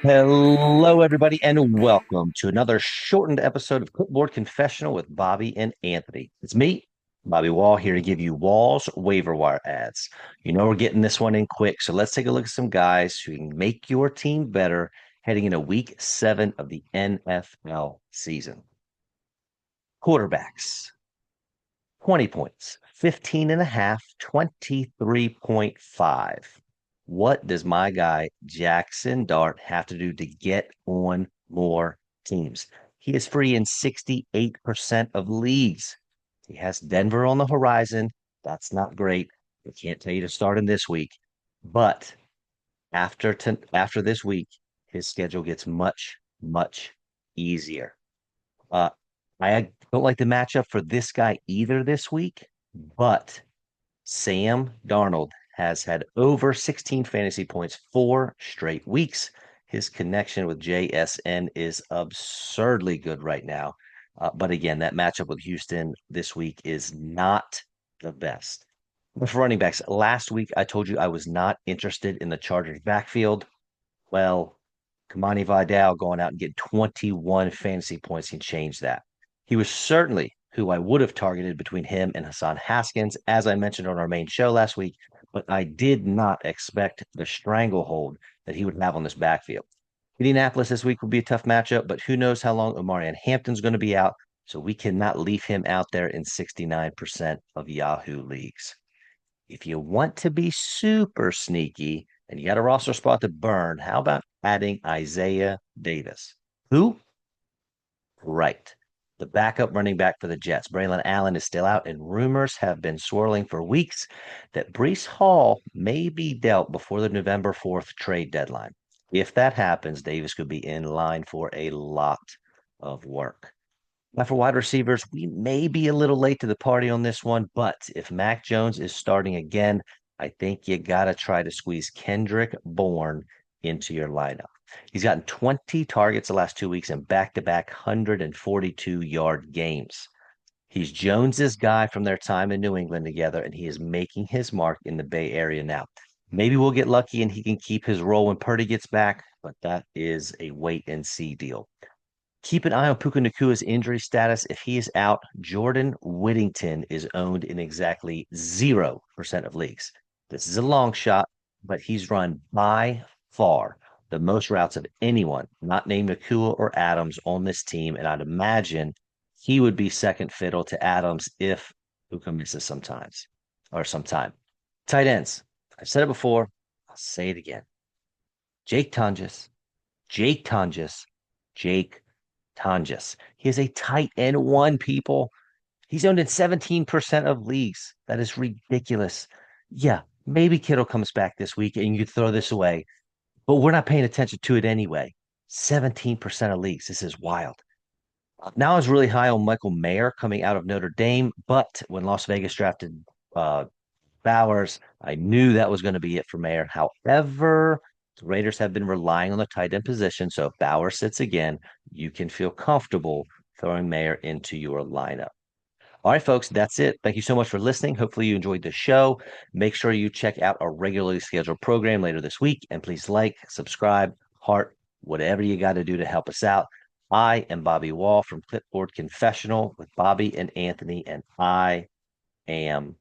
Hello, everybody, and welcome to another shortened episode of Clipboard Confessional with Bobby and Anthony. It's me, Bobby Waugh, here to give you Wall's waiver wire ads. You know we're getting this one in quick, so let's take a look at some guys who can make your team better heading into week 7 of the NFL season. Quarterbacks, 20 points, 15 and a half, 23.5. What does my guy Jackson Dart have to do to get on more teams? He is free in 68% of leagues. He has Denver on the horizon. That's not great. I can't tell you to start him this week. But after this week, his schedule gets much, much easier. Uh, I don't like the matchup for this guy either this week, but Sam Darnold has had over 16 fantasy points 4 straight weeks. His connection with JSN is absurdly good right now. But again, that matchup with Houston this week is not the best. But for running backs, last week I told you I was not interested in the Chargers backfield. Well, Kamani Vidal going out and getting 21 fantasy points can change that. He was certainly who I would have targeted between him and Hassan Haskins, as I mentioned on our main show last week, but I did not expect the stranglehold that he would have on this backfield. Indianapolis this week will be a tough matchup, but who knows how long Omarion Hampton's going to be out, so we cannot leave him out there in 69% of Yahoo leagues. If you want to be super sneaky and you got a roster spot to burn, how about adding Isaiah Davis? Who? Right. The backup running back for the Jets. Braylon Allen is still out, and rumors have been swirling for weeks that Breece Hall may be dealt before the November 4th trade deadline. If that happens, Davis could be in line for a lot of work. Now, for wide receivers, we may be a little late to the party on this one, but if Mac Jones is starting again, I think you got to try to squeeze Kendrick Bourne into your lineup. He's gotten 20 targets the last 2 weeks in back-to-back 142-yard games. He's Jones's guy from their time in New England together, and he is making his mark in the Bay Area now. Maybe we'll get lucky and he can keep his role when Purdy gets back, but that is a wait and see deal. Keep an eye on Puka Nakua's injury status. If he is out, Jordan Whittington is owned in exactly 0% of leagues. This is a long shot, but he's run by far the most routes of anyone not named Nakua or Adams on this team. And I'd imagine he would be second fiddle to Adams if Puka misses sometimes or sometime. Tight ends. I've said it before. I'll say it again. Jake Tunges, Jake Tunges, Jake Tonjes. He is a tight end one, people. He's owned in 17% of leagues. That is ridiculous. Yeah, maybe Kittle comes back this week and you throw this away, but we're not paying attention to it anyway. 17% of leagues. This is wild. Now I was really high on Michael Mayer coming out of Notre Dame, but when Las Vegas drafted Bowers, I knew that was going to be it for Mayer. However, the Raiders have been relying on the tight end position. So if Bowers sits again, you can feel comfortable throwing Mayer into your lineup. All right, folks, that's it. Thank you so much for listening. Hopefully, you enjoyed the show. Make sure you check out our regularly scheduled program later this week. And please like, subscribe, heart, whatever you got to do to help us out. I am Bobby Wall from Clipboard Confessional with Bobby and Anthony, and I am